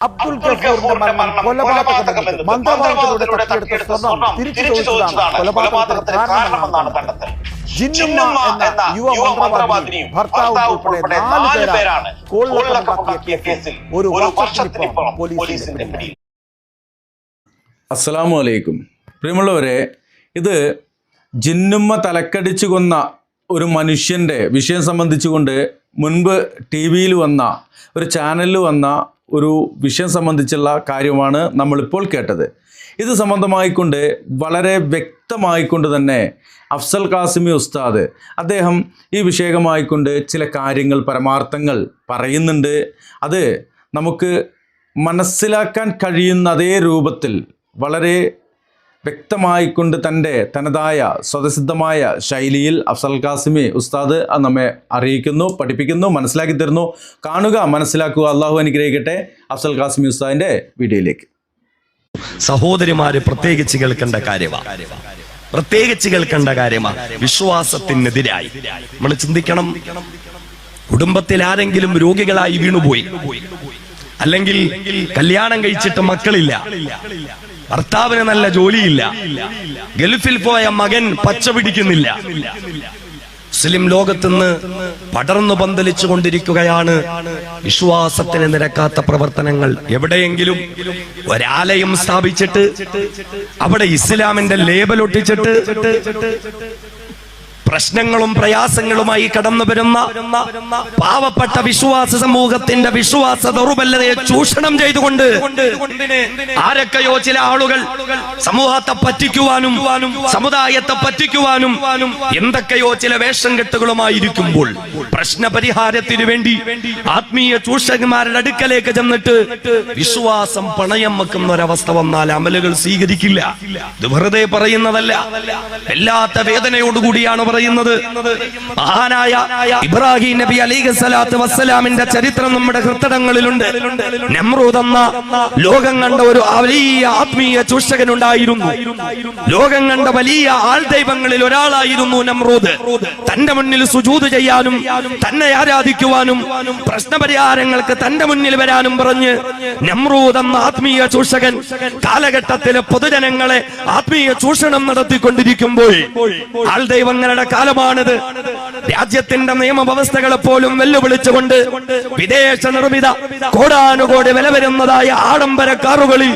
അബ്ദുൽ ഗഫൂറിന്റെ മരണം കൊലപാതകമെന്ന് മന്ത്രവാദത്തിലൂടെ തട്ടിയെടുത്ത സ്വർണം തിരിച്ചു ചോദിച്ചതാണ് കൊലപാതകത്തിന് കാരണമെന്നാണ് കണ്ടെത്തൽ. ജിന്നുമ്മ എന്ന യുവ മന്ത്രവാദിനിയും ഭർത്താവും ഉൾപ്പെടെ 4 പേരാണ് കൊള്ളക്കടത്തിയ കേസിൽ ഒരു വർഷത്തിനിപ്പുറം പോലീസിന്റെ പിടിയിൽ. അസ്സലാമു അലൈക്കും. പ്രിയമുള്ളവരെ, ഇത് ജിന്നുമ്മ തലക്കടിച്ചു കൊന്ന ഒരു മനുഷ്യൻ്റെ വിഷയം സംബന്ധിച്ചുകൊണ്ട് മുൻപ് ടി വിയിൽ വന്ന ഒരു ചാനലിൽ വന്ന ഒരു വിഷയം സംബന്ധിച്ചുള്ള കാര്യമാണ് നമ്മളിപ്പോൾ കേട്ടത്. ഇത് സംബന്ധമായിക്കൊണ്ട് വളരെ വ്യക്തമായിക്കൊണ്ട് തന്നെ അഫ്സൽ ഖാസിമി ഉസ്താദ് അദ്ദേഹം ഈ വിഷയമായിക്കൊണ്ട് ചില കാര്യങ്ങൾ പരമാർത്ഥങ്ങൾ പറയുന്നുണ്ട്. അത് നമുക്ക് മനസ്സിലാക്കാൻ കഴിയുന്ന അതേ രൂപത്തിൽ വളരെ വ്യക്തമായിക്കൊണ്ട് തനതായ സ്വതസിദ്ധമായ ശൈലിയിൽ അഫ്സൽ ഖാസിമി ഉസ്താദ് നമ്മെ അറിയിക്കുന്നു, പഠിപ്പിക്കുന്നു, മനസ്സിലാക്കി തരുന്നു. കാണുക, മനസ്സിലാക്കുക. അള്ളാഹു അനുഗ്രഹിക്കട്ടെ. അഫ്സൽ ഖാസിമി ഉസ്താദിന്റെ വീഡിയോയിലേക്ക്. സഹോദരിമാര് പ്രത്യേകിച്ച് കേൾക്കേണ്ട കാര്യമാണ് വിശ്വാസത്തിനെതിരായി നമ്മൾ ചിന്തിക്കണം. കുടുംബത്തിൽ ആരെങ്കിലും രോഗികളായി വീണുപോയി, അല്ലെങ്കിൽ കല്യാണം കഴിച്ചിട്ട് മക്കളില്ല, ഭർത്താവിന് നല്ല ജോലിയില്ല, ഗൾഫിൽ പോയ മകൻ പച്ച പിടിക്കുന്നില്ല, മുസ്ലിം ലോകത്തുനിന്ന് പടർന്നു പന്തലിച്ചു കൊണ്ടിരിക്കുകയാണ് വിശ്വാസത്തിന് നിരക്കാത്ത പ്രവർത്തനങ്ങൾ. എവിടെയെങ്കിലും ഒരാലയം സ്ഥാപിച്ചിട്ട് അവിടെ ഇസ്ലാമിന്റെ ലേബൽ ഒട്ടിച്ചിട്ട് പ്രശ്നങ്ങളും പ്രയാസങ്ങളുമായി കടന്നു വരുന്ന പാവപ്പെട്ട വിശ്വാസ സമൂഹത്തിന്റെ വിശ്വാസ ദൗർബല്യതയെ ചൂഷണം ചെയ്തുകൊണ്ട് ആരൊക്കെയോ ചില ആളുകൾ സമൂഹത്തെ പറ്റിക്കുവാനും സമുദായത്തെ പറ്റിക്കുവാനും എന്തൊക്കെയോ ചില വേഷം കെട്ടുകളുമായിരിക്കുമ്പോൾ പ്രശ്നപരിഹാരത്തിന് വേണ്ടി ആത്മീയ ചൂഷകന്മാരുടെ അടുക്കലേക്ക് ചെന്നിട്ട് വിശ്വാസം പണയം വെക്കുന്ന ഒരവസ്ഥ വന്നാൽ അമലുകൾ സ്വീകരിക്കില്ല. ഇത് വെറുതെ പറയുന്നതല്ല, വല്ലാത്ത വേദനയോടുകൂടിയാണ് പറയുന്നത്. മഹാനായ ഇബ്രാഹിം നബി അലൈഹിസ്സലാത്തു വസ്സലാമിന്റെ ചരിത്രം നമ്മുടെ ഹൃദയങ്ങളിലുണ്ട്. നമ്രൂദ് എന്ന ലോകം കണ്ട ഒരു വലിയ ആത്മീയ ചൂഷകനുണ്ടായിരുന്നു. ലോകം കണ്ട വലിയ ആൾദൈവങ്ങളിൽ ഒരാളായിരുന്നു നമ്രൂദ്. തന്റെ മുന്നിൽ സുജൂദ് ചെയ്യാനും തന്നെ ആരാധിക്കുവാനും പ്രശ്നപരിഹാരങ്ങൾക്ക് തന്റെ മുന്നിൽ വരാനും പറഞ്ഞ് നമ്രൂദ് എന്ന ആത്മീയ ചൂഷകൻ കാലഘട്ടത്തിലെ പൊതുജനങ്ങളെ ആത്മീയ ചൂഷണം നടത്തിക്കൊണ്ടിരിക്കുമ്പോൾ ആൾദൈവങ്ങളുടെ കാലമാണിത്. രാജ്യത്തിന്റെ നിയമവ്യവസ്ഥകളെ പോലും വെല്ലുവിളിച്ചുകൊണ്ട് വിദേശ നിർമ്മിത കോടാനുകോടി വില വരുന്നതായ ആഡംബര കാറുകളിൽ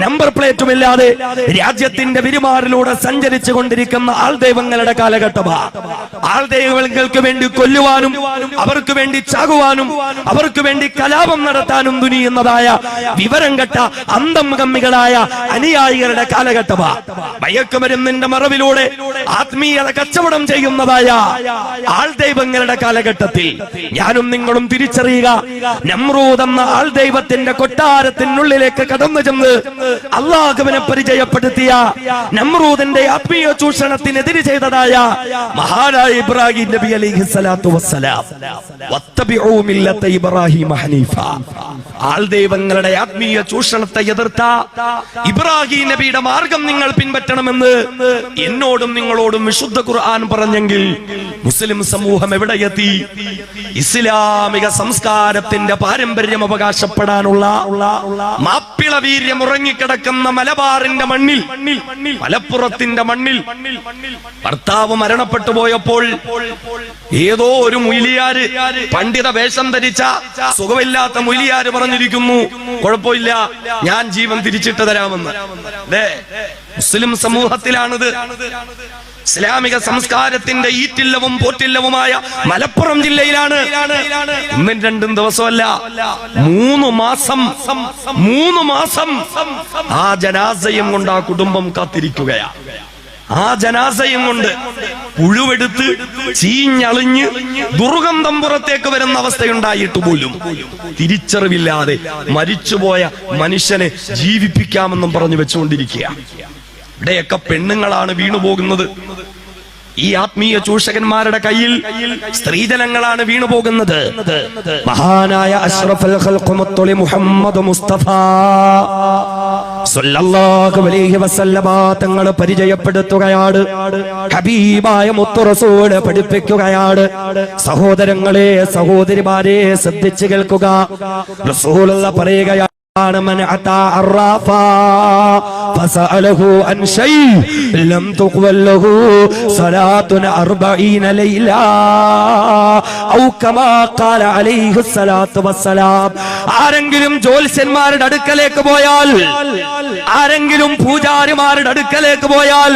നമ്പർ പ്ലേറ്റുമില്ലാതെ രാജ്യത്തിന്റെ വിരുമാറിലൂടെ സഞ്ചരിച്ചു കൊണ്ടിരിക്കുന്ന ആൾദൈവങ്ങളുടെ കാലഘട്ടമാണ്. ആൾദൈവങ്ങൾക്ക് വേണ്ടി കൊല്ലുവാനും അവർക്ക് വേണ്ടി ചാകുവാനും അവർക്ക് വേണ്ടി കലാപം നടത്താനും തുനിയുന്നതായ വിവരം കെട്ട അന്തം കമ്മികളായ അനുയായികളുടെ കാലഘട്ടമാണ്. മയക്കുമരുന്നിന്റെ മറവിലൂടെ ആത്മീയത കച്ചവടം ചെയ്യുന്നതായ ആൾദൈവങ്ങളുടെ കാലഘട്ടത്തിൽ ഞാനും നിങ്ങളും തിരിച്ചറിയുക, നമ്രൂദ് എന്ന ആൾദൈവത്തിന്റെ കൊട്ടാരത്തിനുള്ളിലേക്ക് കടന്നു ചെന്ന് അള്ളാഹുവിനെ പരിചയപ്പെടുത്തിയ നമ്രൂദിന്റെ ആത്മീയ ചൂഷണത്തിനെതിരെ ചെയ്തതായ മഹാനായ ഇബ്രാഹിം നബി അലൈഹിസ്സലാത്തു വസ്സലാം വത്തബിഉ മില്ലത ഇബ്രാഹിം ഹനീഫ, ആൾദൈവങ്ങളുടെ ആത്മീയ ചൂഷണത്തെ എതിർത്ത ഇബ്രാഹിം നബിയുടെ മാർഗം നിങ്ങൾ പിൻപറ്റണമെന്ന് എന്നോടും നിങ്ങളോടും വിശുദ്ധ ഖുർആൻ പറഞ്ഞെങ്കിൽ മുസ്ലിം സമൂഹം എവിടെയെത്തി? ഇസ്ലാമിക സംസ്കാരത്തിന്റെ പാരമ്പര്യം അവകാശപ്പെടാനുള്ള മാപ്പിള വീര്യം ഉറങ്ങിക്കിടക്കുന്ന മലബാറിന്റെ മണ്ണിൽ, മലപ്പുറത്തിന്റെ മണ്ണിൽ ഭർത്താവ് മരണപ്പെട്ടു പോയപ്പോൾ ഏതോ ഒരു മുയിലിയാര്, പണ്ഡിത വേഷം ധരിച്ച സുഖമില്ലാത്ത മുയിലിയാര് പറഞ്ഞിരിക്കുന്നു, കുഴപ്പമില്ല, ഞാൻ ജീവൻ തിരിച്ചിട്ട് തരാമെന്ന്. മുസ്ലിം സമൂഹത്തിലാണിത്. ഇസ്ലാമിക സംസ്കാരത്തിന്റെ ഈറ്റില്ലവും പോറ്റില്ലവുമായ മലപ്പുറം ജില്ലയിലാണ്. ഒന്നും രണ്ടും ദിവസമല്ല, 3 മാസം ആ ജനാസയും കൊണ്ട് ആ കുടുംബം കാത്തിരിക്കുകയാ. ആ ജനാസയും കൊണ്ട് പുഴുവെടുത്ത് ചീഞ്ഞളിഞ്ഞ് ദുർഗന്ധം പുറത്തേക്ക് വരുന്ന അവസ്ഥയുണ്ടായിട്ട് പോലും തിരിച്ചറിവില്ലാതെ മരിച്ചുപോയ മനുഷ്യനെ ജീവിപ്പിക്കാമെന്നും പറഞ്ഞു വെച്ചുകൊണ്ടിരിക്കുക. ഇവിടെയൊക്കെ പെണ്ണുങ്ങളാണ് വീണുപോകുന്നത്. ഈ ആത്മീയ ചൂഷകന്മാരുടെ കയ്യിൽ സ്ത്രീജനങ്ങളാണ് വീണുപോകുന്നത്. മഹാനായ അഷ്റഫുൽ ഖൽഖ് മുത്തലി മുഹമ്മദ് മുസ്തഫ സല്ലല്ലാഹു അലൈഹി വസല്ലമ തങ്ങൾ പരിചയപ്പെടുത്തുകയാണ്, ഹബീബായ മുത്തു റസൂൽ പഠിപ്പിക്കുകയാണ്. സഹോദരങ്ങളെ, സഹോദരിമാരെ ശ്രദ്ധിച്ചു കേൾക്കുക. റസൂലുള്ള പറയുകയാണ്, من أتى عرافا فسأله عن شيء لم تقبل له صلاة 40 ليلة أو كما قال عليه الصلاة والسلام. ആരെങ്കിലും ജ്യോത്സ്യന്മാരുടെ അടുക്കലേക്ക് പോയാൽ, ആരെങ്കിലും പൂജാരിമാരുടെ അടുക്കലേക്ക് പോയാൽ,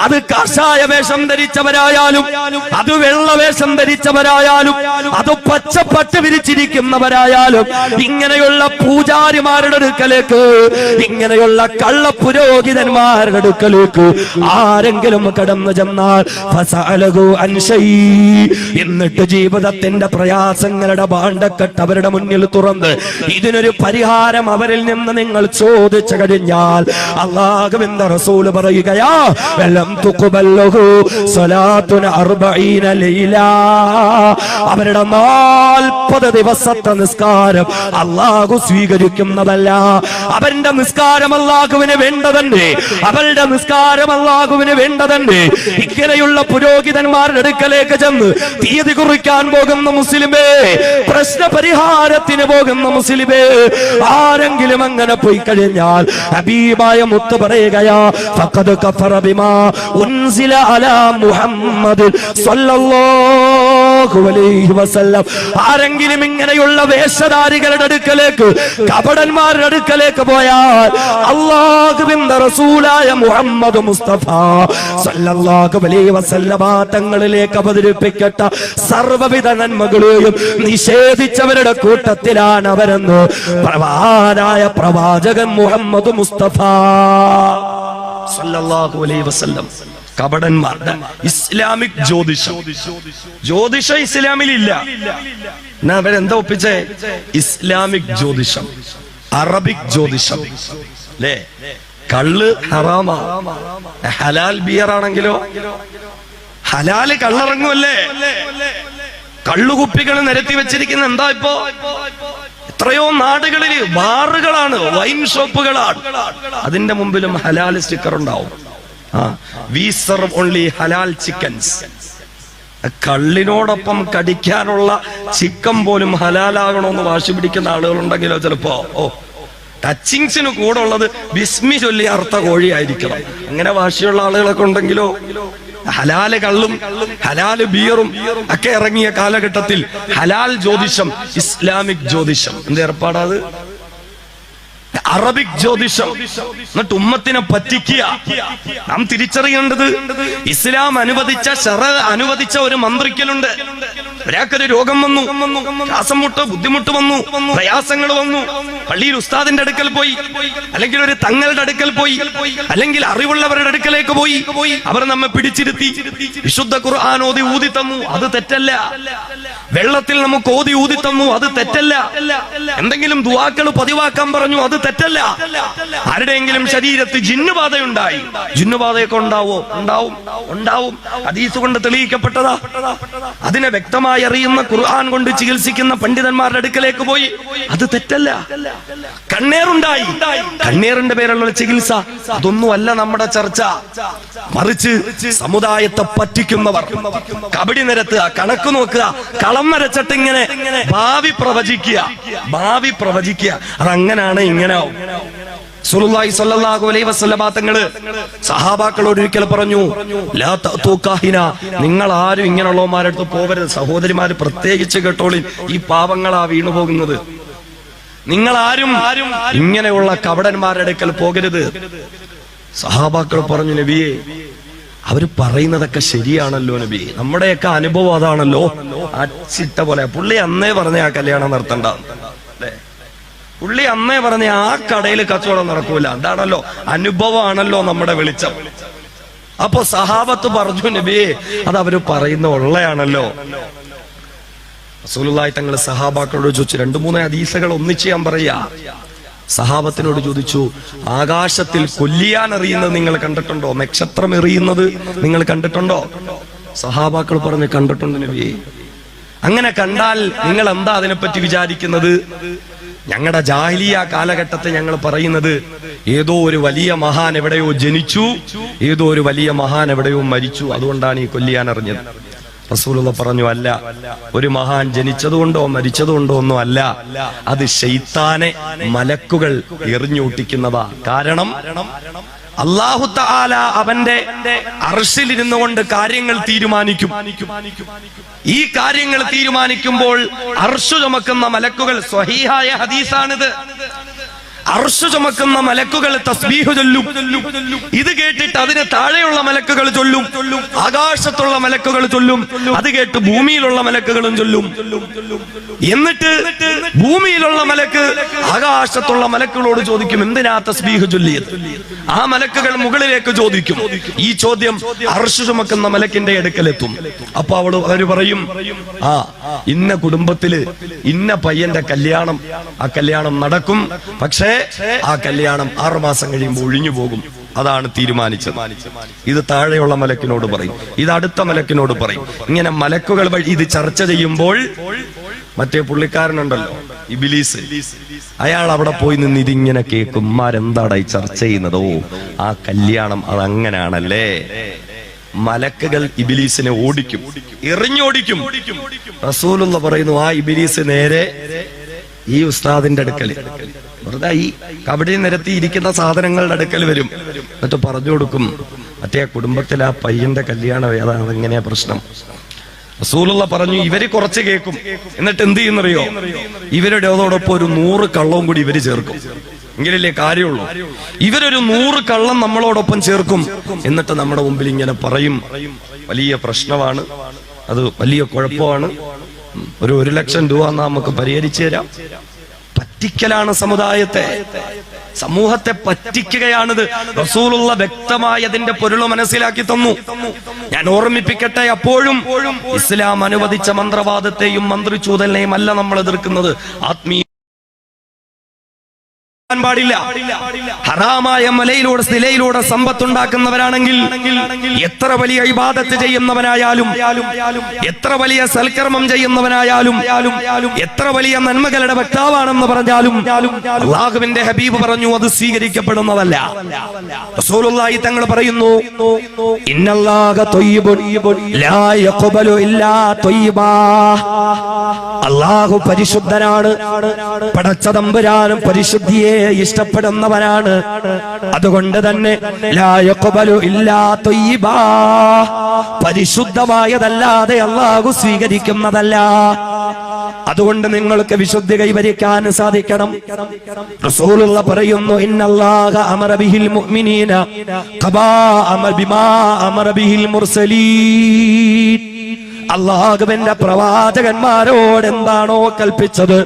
അത് കാഷായ വേഷം ധരിച്ചവരായാലും അത് വെള്ള വേഷം ധരിച്ചവരായാലും അത് പച്ചപ്പട്ട് വിരിച്ചിരിക്കുന്നവരായാലും, ഇങ്ങനെയുള്ള പൂജാരിമാരുടെ അടുക്കലേക്ക്, ഇങ്ങനെയുള്ള കള്ള പുരോഹിതന്മാരുടെ അടുക്കലേക്ക് ആരെങ്കിലും കടന്നു ചെന്നാൽ ഫസഅലഹു അൻ ശൈ, എന്നിട്ട് ജീവിതത്തിന്റെ പ്രയാസങ്ങളുടെ ഭാണ്ഡക്കെട്ട് അവരുടെ മുന്നിൽ തുറന്ന് ഇതിനൊരു പരിഹാരം അവരിൽ നിന്ന് നിങ്ങൾ ചോദിച്ചു കഴിഞ്ഞാൽ അല്ലാഹുവിന്റെ റസൂൽ പറയുകയാ ലം തുഖബൽ ലഹു സ്വലാത്തുൻ 40 ലൈല, അവരുടെ 40 ദിവസത്തെ നിസ്കാരം അല്ലാഹു സ്വീകരിക്കുന്നതല്ല. അവരുടെ നിസ്കാരം അല്ലാഹുവിന് വേണ്ടതന്നെ, അവരുടെ നിസ്കാരം അല്ലാഹുവിന് വേണ്ടതന്നെ. ഇങ്ങനെയുള്ള പുരോഹിതന്മാരുടെ അടുക്കലേക്ക് ചെന്ന് തീയതി കുറിക്കാൻ പോകുന്ന മുസ്ലിമേ, പ്രശ്ന പരിഹാരത്തിന് പോകുന്ന മുസ്ലിമേ, ആരെങ്കിലും അങ്ങനെ പോയി കഴിഞ്ഞാൽ ഹബീബായ മുത്ത് പറയുകയാ ഫഖദ് കഫറ ബിമാ ഉൻസില അലാ മുഹമ്മദ് സ്വല്ലല്ലാഹു അലൈഹി വസല്ലം. ആരെങ്കിലും ഇങ്ങനെയുള്ള വേഷധാരികളുടെ അടുക്കലേക്ക്, കപടന്മാരുടെ അടുക്കലേക്ക് പോയാൽ അല്ലാഹുവിന്റെ റസൂലായ മുഹമ്മദ് മുസ്തഫ സ്വല്ലല്ലാഹു അലൈഹി വസല്ലം തങ്ങളിലേക്ക് അവതരിപ്പിക്കട്ട സർവ്വവിധ നന്മകളെയും നിഷേധിച്ചവരുടെ കൂട്ടത്തിലാണ് അവരെന്ന് പ്രവാനായ പ്രവാചകൻ മുഹമ്മദ് മുസ്തഫ സല്ലല്ലാഹു അലൈഹി വസല്ലം. കപടന്മാരുടെ ഇസ്ലാമിക് ജ്യോതിഷം ഇസ്ലാമിലില്ല. അവരെന്താ ഒപ്പിച്ചേ? ഇസ്ലാമിക് ജ്യോതിഷം, അറബിക് ജ്യോതിഷം. അല്ലേ? കള്ള് ഹറാമാ, ഹലാൽ ബിയർ ആണെങ്കിലോ ഹലാല് കള്ളിറങ്ങുമല്ലേ? കള്ളുകുപ്പികൾ നിരത്തി വെച്ചിരിക്കുന്ന എന്താ ഇപ്പോ? എത്രയോ നാടുകളിൽ ബാറുകളാണ്, വൈൻ ഷോപ്പുകളാണ്. അതിന്റെ മുമ്പിലും ഹലാൽ സ്റ്റിക്കർ ഉണ്ടാവും. വി സർവ് ഓൺലി ഹലാൽ ചിക്കൻസ്. കള്ളിനോടൊപ്പം കടിക്കാനുള്ള ചിക്കൻ പോലും ഹലാലാകണമെന്ന് വാശി പിടിക്കുന്ന ആളുകളുണ്ടെങ്കിലോ ചിലപ്പോ ടച്ചിങ്സിന് കൂടെ ഉള്ളത് ബിസ്മി ചൊല്ലി അർത്ഥ കോഴിയായിരിക്കണം. അങ്ങനെ വാശിയുള്ള ആളുകളൊക്കെ ഉണ്ടെങ്കിലോ ഹലാല് കള്ളും ഹലാല് ബിയറും ഒക്കെ ഇറങ്ങിയ കാലഘട്ടത്തിൽ ഹലാൽ ജ്യോതിഷം, ഇസ്ലാമിക് ജ്യോതിഷം എന്ത് ഏർപ്പാടാത്? അറബിക് ജ്യോതിഷം. എന്നിട്ട് ഉമ്മത്തിനെ പറ്റിക്കുക. നാം തിരിച്ചറിയേണ്ടത് ഇസ്ലാം അനുവദിച്ച, അനുവദിച്ച ഒരു മന്ത്രിക്കലുണ്ട്. ഒരാൾക്കൊരു രോഗം വന്നു, ശ്വാസം മുട്ട്, ബുദ്ധിമുട്ട് വന്നു, പ്രയാസങ്ങൾ വന്നു, പള്ളിയിൽ ഉസ്താദിന്റെ അടുക്കൽ പോയി, അല്ലെങ്കിൽ ഒരു തങ്ങളുടെ അടുക്കൽ പോയി, അല്ലെങ്കിൽ അറിവുള്ളവരുടെ അടുക്കലേക്ക് പോയി. അവർ നമ്മെ പിടിച്ചിരുത്തി വിശുദ്ധ ഖുർആൻ ഓതി ഊതി തന്നു, അത് തെറ്റല്ല. വെള്ളത്തിൽ നമുക്ക് ഓതി ഊതി തന്നു, അത് തെറ്റല്ല. എന്തെങ്കിലും ദുആക്കൾ പതിവാക്കാൻ പറഞ്ഞു, അത് തെറ്റല്ല. ആരുടെയെങ്കിലും ശരീരത്തിൽ ജിന്നുബാധയുണ്ടായി, ജിന്നുബാധയൊക്കെ ഉണ്ടാവോ? ഉണ്ടാവും. ഹദീസ് കൊണ്ട് തെളിയിക്കപ്പെട്ടതാ. അതിനെ വ്യക്തമായി അറിയുന്ന ഖുർആൻ കൊണ്ട് ചികിത്സിക്കുന്ന പണ്ഡിതന്മാരുടെ അടുക്കലേക്ക് പോയി, അത് തെറ്റല്ല. കണ്ണേറുണ്ടായി, കണ്ണേറിന്റെ പേരുള്ള ചികിത്സ, അതൊന്നുമല്ല നമ്മുടെ ചർച്ച. മറിച്ച് സമുദായത്തെ പറ്റിക്കുന്നവർ, കബഡി നിരത്തുക, കണക്ക് നോക്കുക, കളം വരച്ചിട്ട് ഇങ്ങനെ ഭാവി പ്രവചിക്കുക. അതങ്ങനാണ്, ഇങ്ങനെ റസൂലുള്ളാഹി സ്വല്ലല്ലാഹു അലൈഹി വസല്ലം തങ്ങള് സഹാബാക്കളോട് ഒരിക്കൽ പറഞ്ഞു, ലാ തഅതു കാഹിന, നിങ്ങൾ ആരും ഇങ്ങനെയുള്ളവന്മാരുടെ അടുത്ത് പോവരുത്. സഹോദരിമാര് പ്രത്യേകിച്ച് കേട്ടോളിൻ, ഈ പാവങ്ങളാ വീണു പോകുന്നത്. നിങ്ങൾ ആരും ഇങ്ങനെയുള്ള കപടന്മാരുടെ അടുക്കൽ പോകരുത്. സഹാബാക്കൾ പറഞ്ഞു, നബിയെ അവര് പറയുന്നതൊക്കെ ശരിയാണല്ലോ നബി, നമ്മുടെയൊക്കെ അനുഭവം അതാണല്ലോ. അച്ചിട്ട പോലെ പുള്ളി അന്നേ പറഞ്ഞ ആ കല്യാണം നടത്തണ്ട, പുള്ളി അന്നേ പറഞ്ഞ ആ കടയിൽ കച്ചവടം നടക്കൂല. അതാണല്ലോ, അനുഭവമാണല്ലോ നമ്മുടെ വെളിച്ചം. അപ്പൊ സഹാബത്ത് പറഞ്ഞു, നബിയെ അത് അവര് പറയുന്ന ഉള്ളയാണല്ലോ. റസൂലുള്ളാഹി തങ്ങൾ സഹാബാക്കളോട് ചോദിച്ചു, 2-3 ഹദീസുകൾ ഒന്നിച്ച് ഞാൻ പറയാ. സഹാബത്തിനോട് ചോദിച്ചു, ആകാശത്തിൽ കൊല്ലിയാൻ എറിയുന്നത് നിങ്ങൾ കണ്ടിട്ടുണ്ടോ? നക്ഷത്രം എറിയുന്നത് നിങ്ങൾ കണ്ടിട്ടുണ്ടോ? സഹാബാക്കൾ പറഞ്ഞു, കണ്ടിട്ടുണ്ട് നബിയെ. അങ്ങനെ കണ്ടാൽ നിങ്ങൾ എന്താ അതിനെപ്പറ്റി വിചാരിക്കുന്നത്? ഞങ്ങളുടെ ജാഹിലിയ കാലഘട്ടത്തെ ഞങ്ങൾ പറയുന്നത്, ഏതോ ഒരു വലിയ മഹാൻ എവിടെയോ ജനിച്ചു, ഏതോ ഒരു വലിയ മഹാൻ എവിടെയോ മരിച്ചു, അതുകൊണ്ടാണ് ഈ കൊല്ലിയാൻ അറിഞ്ഞത്. റസൂലുള്ള പറഞ്ഞു, അല്ല, ഒരു മഹാൻ ജനിച്ചതുകൊണ്ടോ മരിച്ചതുകൊണ്ടോ ഒന്നും അല്ല, അത് ശൈത്താനെ മലക്കുകൾ എറിഞ്ഞൂട്ടിക്കുന്നതാ. കാരണം അല്ലാഹു തആല അവന്റെ അർശിലിരുന്നു കൊണ്ട് കാര്യങ്ങൾ തീരുമാനിക്കും. ഈ കാര്യങ്ങൾ തീരുമാനിക്കുമ്പോൾ അർശ് ചുമക്കുന്ന മലക്കുകൾ, സ്വഹീഹായ ഹദീസാണിത്, അർശ് ചുമക്കുന്ന മലക്കുകൾ തസ്ബീഹ് ചൊല്ലും. ഇത് കേട്ടിട്ട് അതിന് താഴെയുള്ള മലക്കുകൾ ചൊല്ലും, ആകാശത്തുള്ള മലക്കുകൾ ചൊല്ലും, അത് കേട്ട് ഭൂമിയിലുള്ള മലക്കുകളും ചൊല്ലും. എന്നിട്ട് ഭൂമിയിലുള്ള മലക്ക് ആകാശത്തുള്ള മലക്കുകളോട് ചോദിക്കും, എന്തിനാ തസ്ബീഹ് ചൊല്ലിയത്? ആ മലക്കുകൾ മുകളിലേക്ക് ചോദിക്കും. ഈ ചോദ്യം അർശ് ചുമക്കുന്ന മലക്കിന്റെ അടുക്കലെത്തും. അപ്പൊ അവര് പറയും, ഇന്ന കുടുംബത്തില് ഇന്ന പയ്യന്റെ കല്യാണം, ആ കല്യാണം നടക്കും, പക്ഷേ ആ കല്യാണം 6 മാസം കഴിയുമ്പോൾ ഒഴിഞ്ഞു പോകും, അതാണ് തീരുമാനിച്ചത്. ഇത് താഴെയുള്ള മലക്കിനോട് പറയും, ഇത് അടുത്ത മലക്കിനോട് പറയും. ഇങ്ങനെ മലക്കുകൾ വഴി ഇത് ചർച്ച ചെയ്യുമ്പോൾ മറ്റേ പുള്ളിക്കാരനുണ്ടല്ലോ ഇബിലീസ്, അയാൾ അവിടെ പോയി നിന്ന് ഇതിങ്ങനെ കേൾക്കും. മാരെന്താടാ ഈ ചർച്ച ചെയ്യുന്നത്? ഓ, ആ കല്യാണം അതങ്ങനാണല്ലേ. മലക്കുകൾ ഇബിലീസിനെ ഓടിക്കും, എറിഞ്ഞോടിക്കും. റസൂലുള്ള പറയുന്നു, ആ ഇബിലീസ് നേരെ ഈ ഉസ്താദിന്റെ അടുക്കൽ, വെറുതെ ഈ കബഡി നിരത്തി ഇരിക്കുന്ന സാധനങ്ങളുടെ അടുക്കൽ വരും. എന്നിട്ട് പറഞ്ഞു കൊടുക്കും, മറ്റേ കുടുംബത്തിൽ ആ പയ്യന്റെ കല്യാണം ഏതാണ്, അതെങ്ങനെയാ പ്രശ്നം? റസൂലുള്ള പറഞ്ഞു, ഇവര് കുറച്ച് കേൾക്കും, എന്നിട്ട് എന്ത് ചെയ്യുന്നറിയോ, ഇവരുടെ അതോടൊപ്പം ഒരു 100 കള്ളവും കൂടി ഇവര് ചേർക്കും, എങ്കിലല്ലേ കാര്യമുള്ളൂ. ഇവരൊരു 100 കള്ളം നമ്മളോടൊപ്പം ചേർക്കും. എന്നിട്ട് നമ്മുടെ മുമ്പിൽ ഇങ്ങനെ പറയും, വലിയ പ്രശ്നമാണ്, അത് വലിയ കുഴപ്പമാണ്, ഒരു 1,00,000 രൂപ നമുക്ക് പരിഹരിച്ചു തരാം. പറ്റിക്കലാണ് സമുദായത്തെ, സമൂഹത്തെ പറ്റിക്കുകയാണിത്. റസൂലുള്ള വ്യക്തമായി അതിന്റെ പൊരുൾ മനസ്സിലാക്കി തന്നു. ഞാൻ ഓർമ്മിപ്പിക്കട്ടെ, അപ്പോഴും ഇസ്ലാം അനുവദിച്ച മന്ത്രവാദത്തെയും മന്ത്രിച്ചൂതലിനെയും അല്ല നമ്മൾ എതിർക്കുന്നത്. ആത്മീയ പാടില്ല. ഹറാമായ മലയിലൂടെ സ്ഥിലയിലൂടെ സമ്പത്തുണ്ടാക്കുന്നവരാണെങ്കിൽ, എത്ര വലിയ ഇബാദത്ത് ചെയ്യുന്നവനായാലും, എത്ര വലിയ സൽക്കർമ്മം ചെയ്യുന്നവനായാലും, എത്ര വലിയ നന്മകളുടെ വക്താവാണെന്ന് പറഞ്ഞാലും അല്ലാഹുവിന്റെ ഹബീബ് പറഞ്ഞു, അത് സ്വീകരിക്കപ്പെടുന്നതല്ല. റസൂലുള്ളാഹി തങ്ങൾ പറയുന്നു, ഇന്നല്ലാഹ ത്വയ്യിബുൻ ലാ യഖ്ബലു ഇല്ലാ ത്വയ്യിബാ. അല്ലാഹു പരിശുദ്ധനാണ്, പടച്ച തമ്പുരാനും പരിശുദ്ധിയെ ഇഷ്ടപ്പെടുന്നവനാണ്. അതുകൊണ്ട് തന്നെ ലാ യഖ്ബലു ഇല്ലാ ത്വയ്യിബാ, പരിശുദ്ധമായതല്ലാതെ അല്ലാഹു സ്വീകരിക്കുന്നതല്ല. അതുകൊണ്ട് നിങ്ങൾക്ക് വിശുദ്ധി കൈവരിക്കാൻ സാധിക്കണം. റസൂലുള്ള പറയുന്നു, ഇന്നല്ലാഹ അമറ ബിഹിൽ മുഅ്മിനീന ഖബാ ബിമാ അമറ ബിഹിൽ മുർസലീൻ. അല്ലാഹുവിന്റെ പ്രവാചകന്മാരോട് എന്താണോ കൽപ്പിച്ചത്,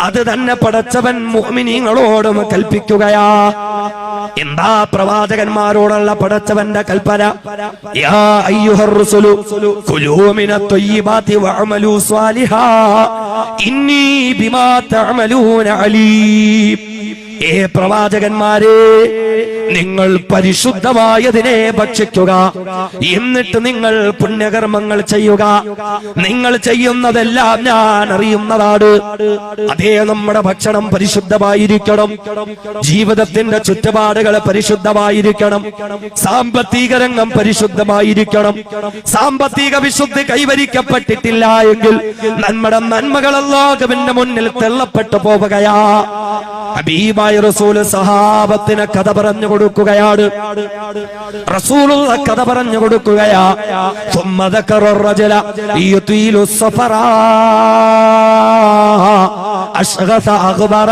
അത് തന്നെ പടച്ചവൻ മുഅ്മിനീങ്ങളോടും കൽപ്പിക്കുകയാ. എന്താ പ്രവാചകന്മാരോടുള്ള പടച്ചവന്റെ കൽപ്പന? യാ അയ്യുഹർ റസൂലു കുലൂ മിനത് ത്വയ്യിബാതി വഅമലൂ സ്വാലിഹാ ഇന്നി ബിമാ തഅമലൂന അലീം. ഏ പ്രവാചകന്മാരെ, നിങ്ങൾ പരിശുദ്ധമായതിനെ ഭക്ഷിക്കുക, എന്നിട്ട് നിങ്ങൾ പുണ്യകർമ്മങ്ങൾ ചെയ്യുക. നിങ്ങൾ ചെയ്യുന്നതെല്ലാം ഞാൻ അറിയുന്നതാണ്. അതേ, നമ്മുടെ ഭക്ഷണം പരിശുദ്ധമായിരിക്കണം, ജീവിതത്തിന്റെ ചുറ്റുപാടുകൾ പരിശുദ്ധമായിരിക്കണം, സാമ്പത്തിക രംഗം പരിശുദ്ധമായിരിക്കണം. സാമ്പത്തിക വിശുദ്ധി കൈവരിക്കപ്പെട്ടിട്ടില്ല എങ്കിൽ നമ്മുടെ നന്മകൾ അല്ലാഹുവിന്റെ മുന്നിൽ തള്ളപ്പെട്ടു പോവുകയാ. ഹബീബായ റസൂൽ സഹാബത്തിന് കഥ പറഞ്ഞു കൊടുക്കുകയാണ്. റസൂലുള്ള കഥ പറഞ്ഞു കൊടുക്കുകയാ. ثم ذكر الرجل يطيل السفر أشغث أغبر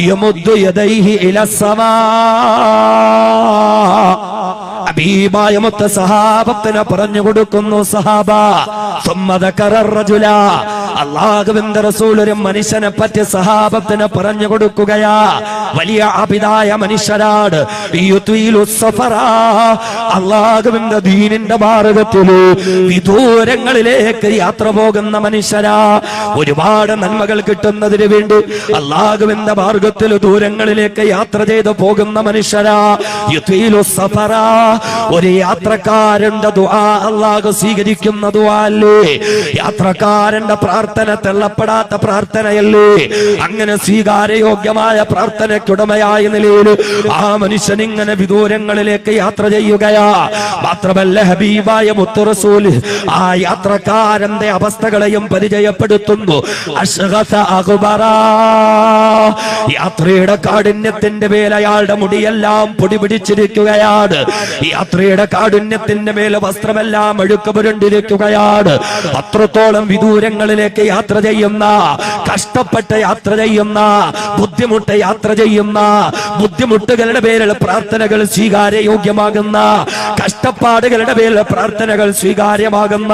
يمد يديه إلى السماء. ഹബീബായ മുത്ത സഹാബത്തിന് പറഞ്ഞു കൊടുക്കുന്നു, സഹാബ ثم ذكر الرجل, അല്ലാഹുവിന്റെ റസൂൽ ഒരു മനുഷ്യനെ പറ്റി സഹാബത്തിന് പറഞ്ഞു കൊടുക്കുകയാ. വലിയ അബിദായ മനുഷ്യരാണ്. അല്ലാഹുവിന്റെ ദീനിന്റെ മാർഗ്ഗത്തില് വിദൂരങ്ങളിലേക്ക് യാത്ര പോകുന്ന മനുഷ്യരാ. ഒരുപാട് നന്മകൾ കിട്ടുന്നതിന് വേണ്ടി അല്ലാഹുവിന്റെ മാർഗ്ഗത്തിൽ ദൂരങ്ങളിലേക്ക് യാത്ര ചെയ്ത് പോകുന്ന മനുഷ്യരാ. ഒരു യാത്രക്കാരന്റെ ദുആ അല്ലാഹു സ്വീകരിക്കുന്ന ദുആ അല്ലേ? യാത്രക്കാരന്റെ പ്രാർത്ഥന തള്ളപ്പെടാത്ത പ്രാർത്ഥനയല്ലേ? അങ്ങനെ സ്വീകാര്യയോഗ്യമായ പ്രാർത്ഥനയ്ക്കുടമയായ നിലയിൽ ആ മനുഷ്യൻ ഇങ്ങനെ വിദൂരങ്ങളിലേക്ക് യാത്ര ചെയ്യുകയാ. മാത്രമല്ല ഹബീബായ മുത്ത് റസൂൽ ആ യാത്രക്കാരന്റെ അവസ്ഥകളെയും പരിചയപ്പെടുത്തുന്നു. അശ്ഗസ അഗ്ബറ, യാത്രയുടെ കാഠിന്യത്തിന്റെ മേൽ അയാളുടെ മുടിയെല്ലാം പൊടി പിടിച്ചിരിക്കുകയാണ്. യാത്രയുടെ കാഠിന്യത്തിന്റെ മേൽ വസ്ത്രമെല്ലാം അഴുക്ക് പുരണ്ടിരിക്കുകയാണ്. അത്രത്തോളം വിദൂരങ്ങളിലേക്ക് യാത്ര ചെയ്യുന്ന, കഷ്ടപ്പെട്ട് യാത്ര ചെയ്യുന്ന, ബുദ്ധിമുട്ട് യാത്ര ചെയ്യുന്ന, ബുദ്ധിമുട്ടുകളുടെ പേരിൽ പ്രാർത്ഥനകൾ സ്വീകാര്യയോഗ്യമാകുന്ന, കഷ്ടപ്പാടുകളുടെ പേരിൽ പ്രാർത്ഥനകൾ സ്വീകാര്യമാകുന്ന,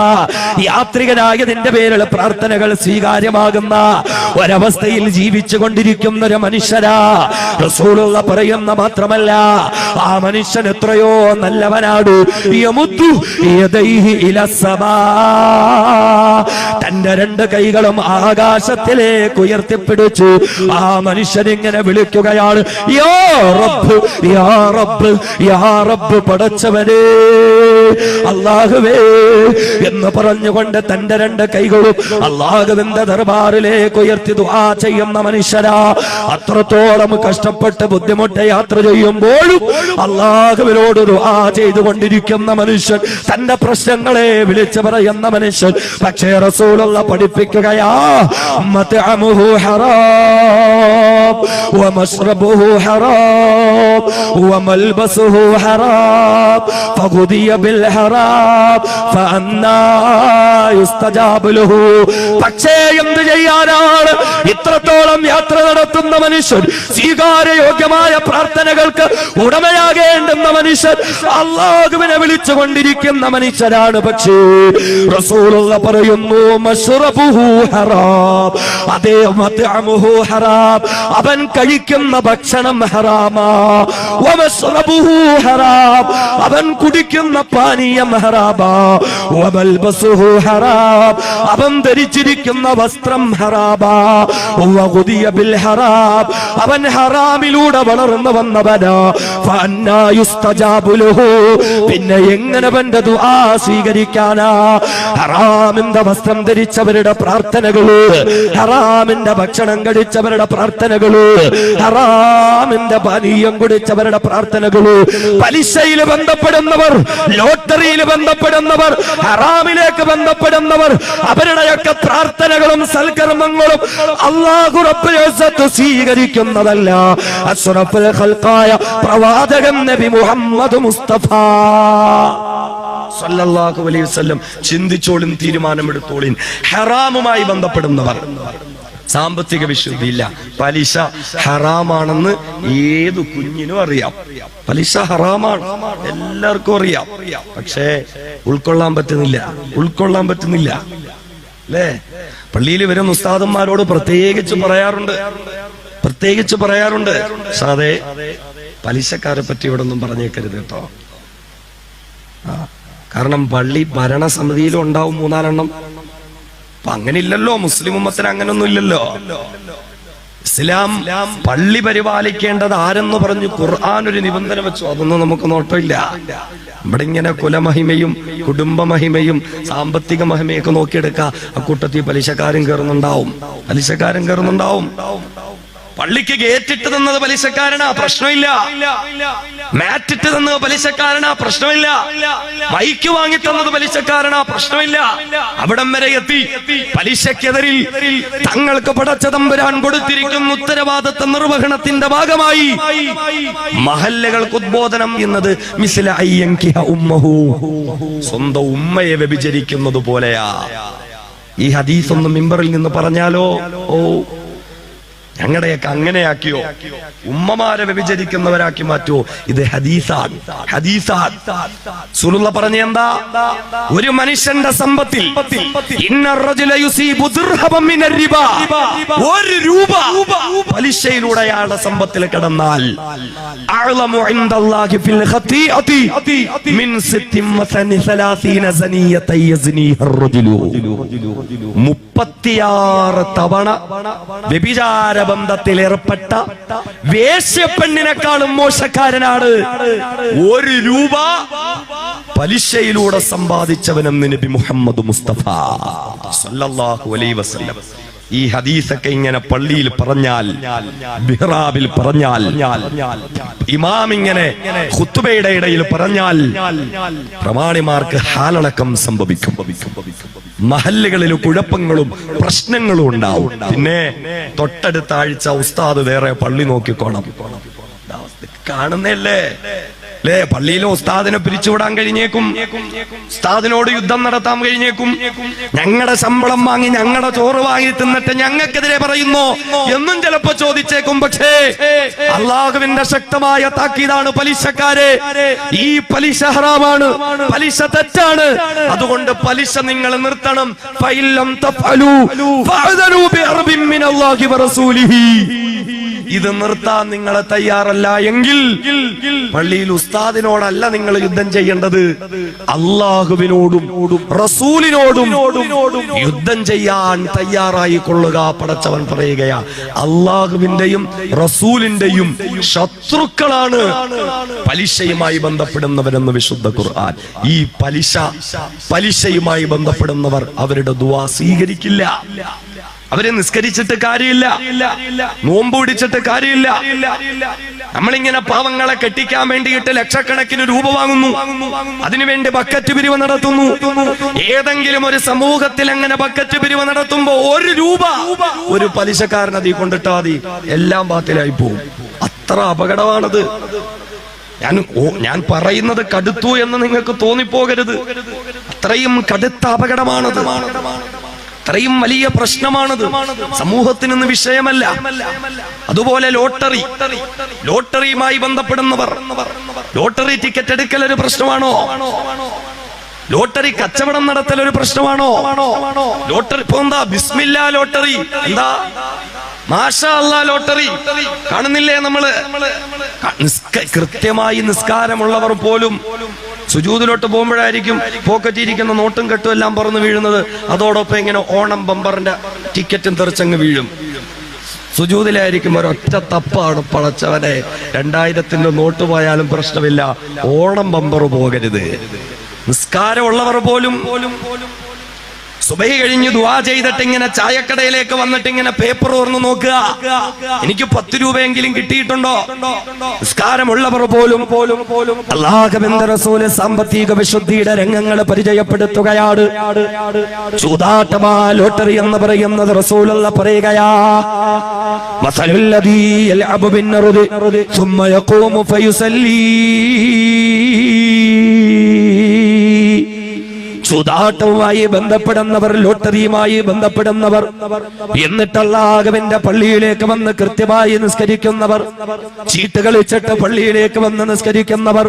യാത്രികനായതിന്റെ പേരിൽ പ്രാർത്ഥനകൾ സ്വീകാര്യമാകുന്ന ഒരവസ്ഥയിൽ ജീവിച്ചു കൊണ്ടിരിക്കുന്ന ഒരു മനുഷ്യരാ റസൂലുള്ള പറയുന്ന. മാത്രമല്ല ആ മനുഷ്യൻ എത്രയോ നല്ലവനാണ്. യമുദ്ദു യദൈഹി ഇലസ്സമാ, തന്റെ രണ്ട് കൈകളും ആകാശത്തിലേക്ക് ഉയർത്തിപ്പിടിച്ചു ആ മനുഷ്യൻ ഇങ്ങനെ വിളിക്കുകയാണ്, യാ റബ്ബ് യാ റബ്ബ് യാ റബ്ബ്, പടച്ചവനേ അല്ലാഹുവേ എന്ന് പറഞ്ഞുകൊണ്ട് തന്റെ രണ്ട് കൈകളും അല്ലാഹുവിന്റെ ദർബാറിലേക്ക് ഉയർത്തി ദുആ ചെയ്യുന്ന മനുഷ്യരാ. അത്രത്തോളം കഷ്ടപ്പെട്ട് ബുദ്ധിമുട്ട് യാത്ര ചെയ്യുമ്പോഴും അല്ലാഹുവിനോട് ദുആ ചെയ്തുകൊണ്ടിരിക്കുന്ന മനുഷ്യൻ, തന്റെ പ്രശ്നങ്ങളെ വിളിച്ചു പറയുന്ന മനുഷ്യൻ. പക്ഷേ റസൂലുള്ള പഠിപ്പിക്കുകയാ, മത്അമുഹു ഹറാം വമശ്റബുഹു ഹറാം വമൽബസുഹു ഹറാം ഫഗുദിയ ബിൽ ഹറാം ഫഅന്നാ യുസ്തജാബു ലഹു. പക്ഷേ എന്ത് ചെയ്യാനാണ്? ഇത്രത്തോളം യാത്ര നടത്തുന്ന മനുഷ്യൻ, സ്വീകാര്യയോഗ്യമായ പ്രാർത്ഥനകൾക്ക് ഉടമയാകേണ്ടുന്ന മനുഷ്യൻ, അല്ലാഹുവിനെ വിളിച്ചുകൊണ്ടിരിക്കുന്ന മനുഷ്യരാണ്. പക്ഷേ റസൂലുള്ള പറയുന്നു, മശ്റബുഹു ഹറാം, അതേ മത്അമുഹു ഹറാം, അവൻ കഴിക്കുന്ന ഭക്ഷണം ഹറാമാ. വമശ്റബുഹു ഹറാം, അവൻ കുടിക്കുന്ന പാനീയം ഹറാമാ. വമൽബസുഹു ഹറാം, അവൻ ധരിച്ചിരിക്കുന്ന വസ്ത്രം ഹറാമാ. വഗുദിയ ബിൽ ഹറാം, അവൻ ഹറാമിലൂടെ വളർന്നു വന്നവനാ. ഫഅന്നാ യുസ്തജാബു ലഹു, പിന്നെ എങ്ങനെ അവന്റെ ദുആ സ്വീകരിക്കാനാ? ഹറാമിന്റെ വസ്ത്രം ധരിച്ചവരുടെ പ്രാർത്ഥനകള്, ഹറാമിന്റെ ഭക്ഷണം കഴിച്ചവരുടെ പ്രാർത്ഥനകള്, ഹറാമിന്റെ പാനീയം കുടിച്ചവരുടെ പ്രാർത്ഥനകള്, പലിശയിൽ ബന്ധപ്പെടുന്നവർ, ലോട്ടറിയിൽ ബന്ധപ്പെടുന്നവർ, ഹറാമിലേക്ക് ബന്ധപ്പെടുന്നവർ, അവരുടെയൊക്കെ പ്രാർത്ഥനകളും സൽക്കർമ്മങ്ങളും അല്ലാഹു റബ്ബുൽ ഇസ്സത്ത് സ്വീകരിക്കുന്നതല്ല. അശ്റഫുൽ ഖൽഖായ പ്രവാചകൻ നബി മുഹമ്മദ് മുസ്തഫ സല്ലല്ലാഹു അലൈഹി വസല്ലം ചിന്തിച്ചോളും, തീരുമാനമെടുത്തോളിൻ. ഹറാമുമായി ബന്ധപ്പെടുന്നവർ, സാമ്പത്തിക വിശുദ്ധിയില്ല, പലിശ ഹറാമാണെന്ന് ഏതു കുഞ്ഞിനും അറിയാം. പലിശ ഹറാമാണ്, എല്ലാവർക്കും അറിയാം. പക്ഷേ ഉൾക്കൊള്ളാൻ പറ്റുന്നില്ല അല്ലേ? പള്ളിയിൽ വരുന്ന ഉസ്താദന്മാരോട് പ്രത്യേകിച്ച് പറയാറുണ്ട്, സാധേ പലിശക്കാരെ പറ്റി ഇവിടെ ഒന്നും പറഞ്ഞേക്കരുത് കേട്ടോ. കാരണം പള്ളി ഭരണസമിതിയിലും ഉണ്ടാവും 3-4 അപ്പൊ അങ്ങനെ ഇല്ലല്ലോ. മുസ്ലിം ഉമ്മത്തിന് അങ്ങനൊന്നും ഇല്ലല്ലോ. ഇസ്ലാം പള്ളി പരിപാലിക്കേണ്ടത് ആരെന്ന് പറഞ്ഞു ഖുർആൻ ഒരു നിബന്ധന വെച്ചു. അതൊന്നും നമുക്ക് നോട്ടമില്ല. ഇവിടെ ഇങ്ങനെ കുലമഹിമയും കുടുംബമഹിമയും സാമ്പത്തിക മഹിമയൊക്കെ നോക്കിയെടുക്കുക. അക്കൂട്ടത്തിൽ പലിശക്കാരും കയറുന്നുണ്ടാവും. പള്ളിക്ക് ഗേറ്റിട്ട് തന്നത് പലിശക്കാരനാ, പ്രശ്നമില്ല. മാറ്റിട്ട് തന്നത് പലിശക്കാരനാ, പ്രശ്നമില്ല. മൈക്ക് വാങ്ങി തന്നത് പലിശക്കാരനാ, പ്രശ്നമില്ല. അവിടം വരെ എത്തി. പലിശക്കെതിരിൽ തങ്ങൾക്ക് പടച്ച തമ്പുരാൻ കൊടുത്തിരിക്കുന്ന ഉത്തരവാദിത്ത നിർവഹണത്തിന്റെ ഭാഗമായി മഹല്ലകൾക്ക് ഉദ്ബോധനം എന്നത് മിസ്ല അയ്യൻകിഹ ഉമ്മഹു, സ്വന്തം ഉമ്മയെ വ്യഭിചരിക്കുന്നത് പോലെയാ. ഈ ഹദീസ് ഒന്ന് മിമ്പറിൽ നിന്ന് പറഞ്ഞാലോ, ഓ ഞങ്ങളുടെയൊക്കെ അങ്ങനെയാക്കിയോ? ഉമ്മമാരെ വ്യഭിചരിക്കുന്നവരാക്കി മാറ്റുമോ? ഇത് ഹദീസാണ്. റസൂലുള്ളാഹി പറഞ്ഞ എന്താ? ഒരു മനുഷ്യന്റെ സമ്പത്തിൽ ഒരു രൂപ പലിശയിലൂടെ അയാളുടെ സമ്പത്തിൽ കിടന്നാൽ 36 തവണ വ്യഭിചാര ബന്ധത്തിൽ ഏർപ്പെട്ട വേശ്യപ്പെണ്ണിനെക്കാളും മോശക്കാരനാണ് 1 രൂപ പലിശയിലൂടെ സമ്പാദിച്ചവനെന്ന് നബി മുഹമ്മദ് മുസ്തഫ സല്ലല്ലാഹു അലൈഹി വസല്ലം. ഈ ഹദീസൊക്കെ ഇങ്ങനെ പള്ളിയിൽ പറഞ്ഞാൽ, മിഹ്റാബിൽ പറഞ്ഞാൽ, ഇമാം ഇങ്ങനെ ഖുത്ബയുടെ ഇടയിൽ പറഞ്ഞാൽ പ്രമാണിമാർക്ക് ഹാലളക്കം സംഭവിക്കും. മഹല്ലുകളിൽ കുഴപ്പങ്ങളും പ്രശ്നങ്ങളും ഉണ്ടാവും. പിന്നെ തൊട്ടടുത്ത ആഴ്ച ഉസ്താദ് വേറെ പള്ളി നോക്കിക്കോണം. കാണുന്നല്ലേ അല്ലേ? പള്ളിയിലെ ഉസ്താദിനെ പിരിച്ചുവിടാൻ കഴിഞ്ഞേക്കും, ഉസ്താദിനോട് യുദ്ധം നടത്താൻ കഴിഞ്ഞേക്കും. ഞങ്ങളുടെ ശമ്പളം വാങ്ങി ഞങ്ങളുടെ ചോറ് വാങ്ങി തിന്നിട്ട് ഞങ്ങൾക്കെതിരെ പറയുന്നു എന്നും ചിലപ്പോ ചോദിച്ചേക്കും. പക്ഷേ അള്ളാഹുവിന്റെ ശക്തമായ താക്കീതാണ്, പലിശക്കാരെ, ഈ പലിശ ഹറാമാണ്, പലിശ തെറ്റാണ്. അതുകൊണ്ട് പലിശ നിങ്ങൾ നിർത്തണം. ഫഇല്ലം തഫഅലു ഫഅദനു ബിഅർബിൻ മിനല്ലാഹി വറസൂലിഹി. ഇത് നിർത്താൻ നിങ്ങൾ തയ്യാറല്ല എങ്കിൽ പള്ളിയിൽ ഉസ്താദിനോടല്ല നിങ്ങൾ യുദ്ധം ചെയ്യേണ്ടത്, അള്ളാഹുവിനോടും റസൂലിനോടും യുദ്ധം ചെയ്യാൻ തയ്യാറായി കൊള്ളുക. പടച്ചവൻ പറയുകയാ, അള്ളാഹുവിന്റെയും റസൂലിന്റെയും ശത്രുക്കളാണ് പലിശയുമായി ബന്ധപ്പെടുന്നവരെന്ന് വിശുദ്ധ ഖുർആൻ. ഈ പലിശയുമായി ബന്ധപ്പെടുന്നവർ അവരുടെ ദുആ സ്വീകരിക്കില്ല. അവരെ നിസ്കരിച്ചിട്ട് കാര്യമില്ല, നോമ്പ് പിടിച്ചിട്ട് കാര്യമില്ല. നമ്മളിങ്ങനെ പാവങ്ങളെ കെട്ടിക്കാൻ വേണ്ടിയിട്ട് ലക്ഷക്കണക്കിന് രൂപ വാങ്ങുന്നു, അതിനുവേണ്ടി ബക്കറ്റ് പിരിവ് നടത്തുന്നു. ഏതെങ്കിലും ഒരു സമൂഹത്തിൽ അങ്ങനെ ബക്കറ്റ് പിരിവ് നടത്തുമ്പോ 1 രൂപ ഒരു പലിശക്കാരനതി കൊണ്ടിട്ടാ മതി, എല്ലാം ബാത്തിലായി പോകും. അത്ര അപകടമാണത്. ഞാൻ പറയുന്നത് കടുത്തു എന്ന് നിങ്ങൾക്ക് തോന്നിപ്പോകരുത്. അത്രയും കടുത്ത അപകടമാണത്, അത്രയും വലിയ പ്രശ്നമാണത്. സമൂഹത്തിനൊന്ന് വിഷയമല്ല. അതുപോലെ ലോട്ടറിയുമായി ബന്ധപ്പെടുന്നവർ, ലോട്ടറി ടിക്കറ്റ് എടുക്കൽ ഒരു പ്രശ്നമാണോ? ലോട്ടറി കച്ചവടം നടത്തൽ ഒരു പ്രശ്നമാണോ? ലോട്ടറി ഇപ്പൊ എന്താ ബിസ്മില്ലാ ലോട്ടറി, എന്താ മാഷാ അല്ലാ ലോട്ടറി കാണുന്നില്ലേ? നമ്മള് കൃത്യമായി നിസ്കാരമുള്ളവർ പോലും സുജൂദിലോട്ട് പോകുമ്പോഴായിരിക്കും പോക്കറ്റിരിക്കുന്ന നോട്ടും കെട്ടും എല്ലാം പറന്ന് വീഴുന്നത്. അതോടൊപ്പം ഇങ്ങനെ ഓണം ബമ്പറിന്റെ ടിക്കറ്റും തെറിച്ചങ്ങ് വീഴും. സുജൂദിലായിരിക്കും ഒരൊറ്റ തപ്പാണ്, പടച്ചവനെ 2000-ന്റെ നോട്ട് പോയാലും പ്രശ്നമില്ല, ഓണം ബമ്പർ പോകരുത്. നിസ്കാരമുള്ളവർ പോലും സുബഹി കഴിഞ്ഞ് ദുആ ചെയ്തിട്ട് ഇങ്ങനെ ചായക്കടയിലേക്ക് വന്നിട്ട് ഇങ്ങനെ പേപ്പർ ഓർന്ന് നോക്കുക, എനിക്ക് 10 രൂപയെങ്കിലും കിട്ടിയിട്ടുണ്ടോ? നിസ്കാരമുള്ളവർ പോലും അല്ലാഹുവിന്റെ റസൂൽ സാമ്പത്തിക വിശുദ്ധിയുടെ രംഗങ്ങൾ പരിചയപ്പെടുത്തുകയാണ്. ചൂതാട്ടമാ ലോട്ടറി എന്ന് പറയുന്നത് റസൂലുള്ള പറയുകയാ, മസലുല്ലദീ യൽഅബു ബിന്നറുദി സുമ്മ യഖൂമു ഫയുസല്ലി. ചൂതാട്ടവുമായി ബന്ധപ്പെടുന്നവർ, ലോട്ടറിയുമായി ബന്ധപ്പെടുന്നവർ, എന്നിട്ട് അല്ലാഹുവിന്റെ പള്ളിയിലേക്ക് വന്ന് കൃത്യമായി നിസ്കരിക്കുന്നവർ, ചീട്ട് കളിച്ചിട്ട് പള്ളിയിലേക്ക് വന്ന് നിസ്കരിക്കുന്നവർ,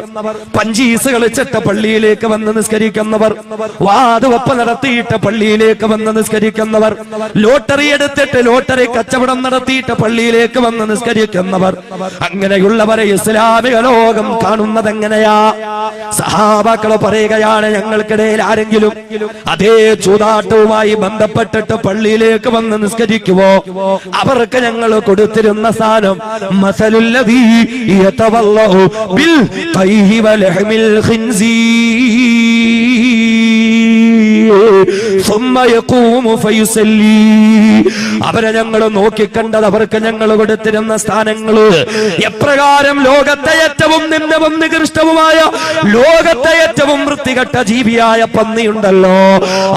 പഞ്ചീസ് കളിച്ചിട്ട് പള്ളിയിലേക്ക് വന്ന് നിസ്കരിക്കുന്നവർ, വാതുവപ്പ് നടത്തിയിട്ട് പള്ളിയിലേക്ക് വന്ന് നിസ്കരിക്കുന്നവർ, ലോട്ടറി എടുത്തിട്ട് ലോട്ടറി കച്ചവടം നടത്തിയിട്ട് പള്ളിയിലേക്ക് വന്ന് നിസ്കരിക്കുന്നവർ, അങ്ങനെയുള്ളവരെ ഇസ്ലാമിക ലോകം കാണുന്നത് എങ്ങനെയാ? സഹാബാക്കൾ പറയുകയാണ്, ഞങ്ങൾക്കിടയിൽ ആരെങ്കിലും അതേ ചൂതാട്ടവുമായി ബന്ധപ്പെട്ടിട്ട് പള്ളിയിലേക്ക് വന്ന് നിസ്കരിക്കുവോ അവർക്ക് ഞങ്ങൾ കൊടുത്തിരുന്ന സ്ഥാനം മസലുല്ലദീ യതവല്ലഹു ബിൽ ഖൈഹി വലഹ്മിൽ ഖിൻസീർ സുമ്മ യഖൂമു ഫയുസല്ലി. അവരെ ഞങ്ങൾ നോക്കിക്കണ്ടത് അവർക്ക് ഞങ്ങൾ കൊടുത്തിരുന്ന സ്ഥാനങ്ങള് എപ്രകാരം ലോകത്തെ ഏറ്റവും നിന്ദവും നികൃഷ്ടവുമായ, ലോകത്തെ ഏറ്റവും വൃത്തികെട്ട ജീവിയായ പന്നിയുണ്ടല്ലോ,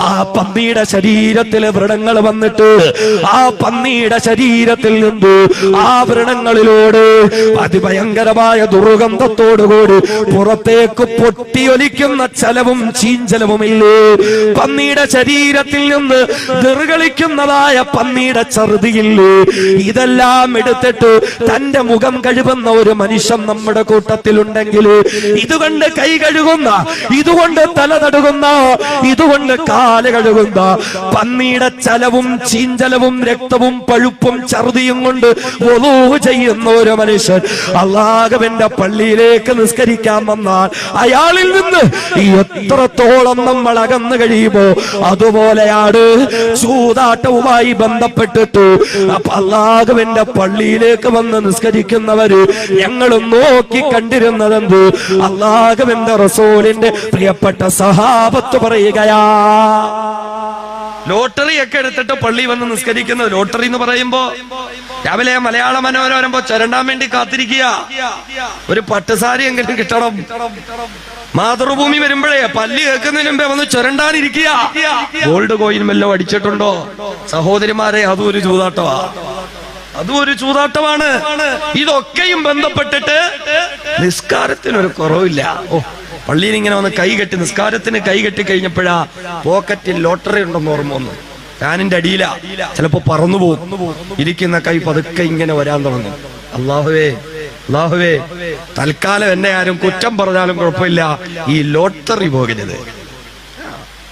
ആ പന്നിയുടെ ശരീരത്തിൽ വ്രണങ്ങൾ വന്നിട്ട് ആ പന്നിയുടെ ശരീരത്തിൽ നിന്ന് ആ വ്രണങ്ങളിലൂടെ അതിഭയങ്കരമായ ദുർഗന്ധത്തോടുകൂടി പുറത്തേക്ക് പൊട്ടിയൊലിക്കുന്ന ചലവും ചീഞ്ചലവുമില്ലേ? പന്നിയുടെ ശരീരത്തിൽ നിന്ന് ദുർഗളിക്കുന്നതായ പന്നിയുടെ ഛർദിയില്ലേ? ഇതെല്ലാം എടുത്തിട്ട് തന്റെ മുഖം കഴുകുന്ന ഒരു മനുഷ്യൻ നമ്മുടെ കൂട്ടത്തിലുണ്ടെങ്കിൽ, ഇതുകൊണ്ട് കൈ കഴുകുന്ന, ഇതുകൊണ്ട് തല തടുകുന്ന, ഇതുകൊണ്ട് കാല് കഴുകുന്ന പന്നിയുടെ ചലവും ചീഞ്ചലവും രക്തവും പഴുപ്പും ഛർദിയും കൊണ്ട് വുളൂ ചെയ്യുന്ന ഒരു മനുഷ്യൻ അല്ലാഹുവിന്റെ പള്ളിയിലേക്ക് നിസ്കരിക്കാൻ വന്നാൽ അയാളിൽ നിന്ന് എത്രത്തോളം നമ്മൾ അകന്നു കഴിയും? കഴിയുമോ അതുപോലെയാണ് ചൂതാട്ടവുമായി ബന്ധപ്പെട്ടിട്ട് അള്ളാഹുവിന്റെ പള്ളിയിലേക്ക് വന്ന് നിസ്കരിക്കുന്നവര് ഞങ്ങൾ നോക്കി കണ്ടിരുന്നതെന്ത് അള്ളാഹുവിന്റെ റസൂലിന്റെ പ്രിയപ്പെട്ട സഹാബത്ത് പറയുകയാ. ലോട്ടറി ഒക്കെ എടുത്തിട്ട് പള്ളി വന്ന് നിസ്കരിക്കുന്നത്. ലോട്ടറി എന്ന് പറയുമ്പോ രാവിലെ മലയാള മനോരമ വരുമ്പോ ചുരണ്ടാൻ വേണ്ടി കാത്തിരിക്കുക. ഒരു പട്ടുസാരി എങ്കിലും കിട്ടണം. മാതൃഭൂമി വരുമ്പോഴേ പള്ളി കേൾക്കുന്നതിന് മുമ്പേ വന്ന് ചുരണ്ടാനിരിക്കുക. ഗോൾഡ് കോയിൻ വല്ലതും അടിച്ചിട്ടുണ്ടോ സഹോദരിമാരെ? അതും ഒരു ചൂതാട്ടമാ, അതും ഒരു ചൂതാട്ടമാണ്. ഇതൊക്കെയും ബന്ധപ്പെട്ടിട്ട് നിസ്കാരത്തിനൊരു കുറവില്ല. പള്ളിയിൽ ഇങ്ങനെ വന്ന് കൈകെട്ടി നിസ്കാരത്തിന് കൈകെട്ടി കഴിഞ്ഞപ്പോഴാ പോക്കറ്റിൽ ലോട്ടറി ഉണ്ടെന്ന് ഓർമ്മ വന്നു. ഫാനിന്റെ അടിയില ചിലപ്പോ പറന്നു പോകും. ഇരിക്കുന്ന കൈ പതുക്കെ ഇങ്ങനെ വരാൻ തുടങ്ങും. അല്ലാഹുവേ അല്ലാഹുവേ, തൽക്കാലം എന്നെ ആരും കുറ്റം പറഞ്ഞാലും കുഴപ്പമില്ല, ഈ ലോട്ടറി പോകരുത്.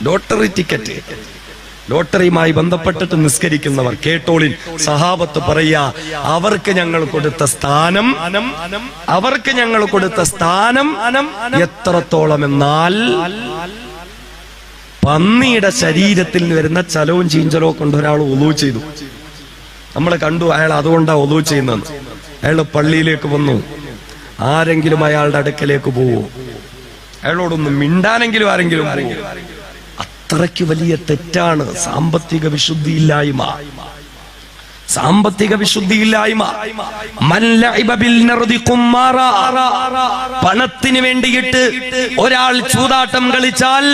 ലോട്ടറി ടിക്കറ്റ്, ലോട്ടറിയുമായി ബന്ധപ്പെട്ടിട്ട് നിസ്കരിക്കുന്നവർ കേട്ടോളിൻ. സഹാബത്ത് പറയാ, അവർക്ക് ഞങ്ങൾ കൊടുത്ത സ്ഥാനം, അവർക്ക് ഞങ്ങൾ കൊടുത്ത സ്ഥാനം എത്രത്തോളം എന്നാൽ പന്നിയുടെ ശരീരത്തിൽ നിന്ന് വരുന്ന ചലവും ചീഞ്ചലവും കൊണ്ട് ഒരാൾ ഒളു ചെയ്തു. നമ്മൾ കണ്ടു അയാൾ അതുകൊണ്ടാ ഒളു ചെയ്യുന്നത്. അയാൾ പള്ളിയിലേക്ക് വന്നു. ആരെങ്കിലും അയാളുടെ അടുക്കലേക്ക് പോവോ? അയാളോടൊന്ന് മിണ്ടാനെങ്കിലും ആരെങ്കിലും പോവോ? അത്രയ്ക്ക് വലിയ തെറ്റാണ് സാമ്പത്തിക വിശുദ്ധിയില്ലായ്മ. സാമ്പത്തിക വിശുദ്ധിയില്ലായ്മ. പണത്തിന് വേണ്ടിയിട്ട് ഒരാൾ ചൂതാട്ടം കളിച്ചാൽ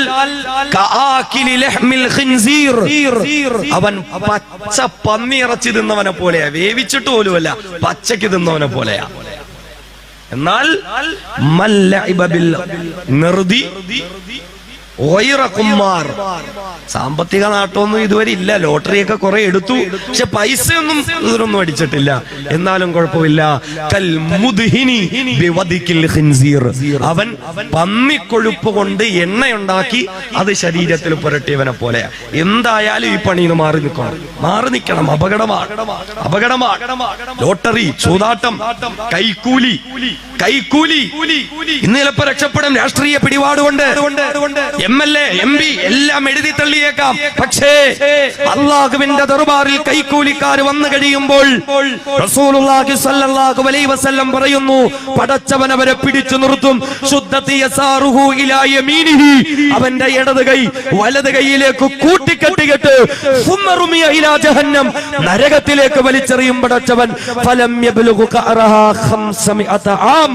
അവൻ പച്ച പന്നി ഇറച്ചി തിന്നവനെ പോലെയാ. വേവിച്ചിട്ട് പോലുമല്ല, പച്ചക്ക് തിന്നവനെ പോലെയാ. എന്നാൽ നിർദി സാമ്പത്തിക നാട്ടമൊന്നും ഇതുവരെ ഇല്ല. ലോട്ടറിയൊക്കെ കുറെ എടുത്തു, പക്ഷെ പൈസയൊന്നും ഇതിനൊന്നും അടിച്ചിട്ടില്ല. എന്നാലും കുഴപ്പമില്ല. അവൻ പന്നിക്കൊഴുപ്പ് കൊണ്ട് എണ്ണയുണ്ടാക്കി അത് ശരീരത്തിൽ പുരട്ടിയവനെ പോലെയാ. എന്തായാലും ഈ പണിന്ന് മാറി നിൽക്കണം, മാറി നിൽക്കണം. അപകടമാണ്, അപകടമാണ്. ലോട്ടറി, ചൂതാട്ടം, കൈക്കൂലി, കൈക്കൂലി. ഇന്ന് ചിലപ്പോ രക്ഷപ്പെടും രാഷ്ട്രീയ പിടിപാടുകൊണ്ട്. MLA, MP എല്ലാം എഴുതി തള്ളിയേക്കാം. പക്ഷേ അല്ലാഹുവിന്റെ ദർബാറിൽ കൈക്കൂലിക്കാർ വന്നു കഴിയുമ്പോൾ റസൂലുള്ളാഹി സ്വല്ലല്ലാഹു അലൈഹി വസല്ലം പറയുന്നു, പടച്ചവൻ അവരെ പിടിച്ചു നിർത്തും. ശുദ്ധത്തി യസാറുഹു ഇലാ യമീനിഹി, അവന്റെ ഇടത് കൈ വലത് കൈയിലേക്ക് കൂട്ടിക്കെട്ടിയിട്ട് സുമ്മറുമിയ ഇലാ ജഹന്നം, നരകത്തിലേക്ക് വലിച്ചെറിയും പടച്ചവൻ. ഫലം യബ്ലുഗു ഖറഹാ 500 ആം,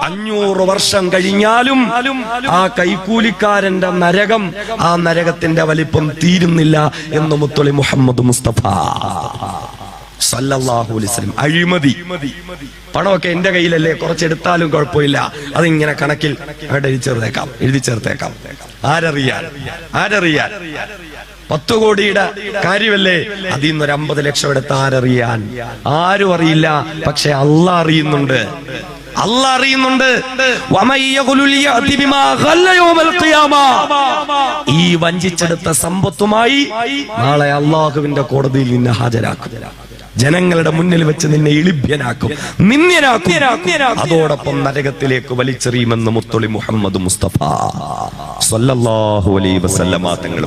500 വർഷം കഴിഞ്ഞാലും ആ കൈക്കൂലിക്കാരന്റെ നരകം, ആ നരകത്തിന്റെ വലിപ്പം തീരുന്നില്ല എന്ന് മുത്തളി മുഹമ്മദ് മുസ്തഫ സല്ലല്ലാഹു അലൈഹി വസല്ലം. അഴിമതി, പണമൊക്കെ എന്റെ കയ്യിലല്ലേ, കുറച്ചെടുത്താലും കുഴപ്പമില്ല, അതിങ്ങനെ കണക്കിൽ അവിടെ എഴുതി ചേർത്തേക്കാം. ആരറിയാൻ, ആരറിയാൻ? 10 കോടിയുടെ കാര്യമല്ലേ, അതിൽ നിന്നൊരു 50 ലക്ഷം എടുത്ത് ആരറിയാൻ? ആരും അറിയില്ല. പക്ഷെ അള്ളാഹ് അറിയുന്നുണ്ട്, അള്ളാഹ് അറിയുന്നുണ്ട്. ഈ വഞ്ചിച്ചെടുത്ത സമ്പത്തുമായി നാളെ അള്ളാഹുവിന്റെ കോടതിയിൽ നിന്നെ ഹാജരാക്കും. ജനങ്ങളുടെ മുന്നിൽ വെച്ച് നിന്നെ ഇളിഭ്യനാക്കും, നിന്ദ്യനാക്കും. അതോടൊപ്പം നരകത്തിലേക്ക് വലിച്ചെറിയുമെന്ന് മുത്തളി മുഹമ്മദ് മുസ്തഫ സല്ലല്ലാഹു അലൈഹി വസല്ലമ തങ്ങൾ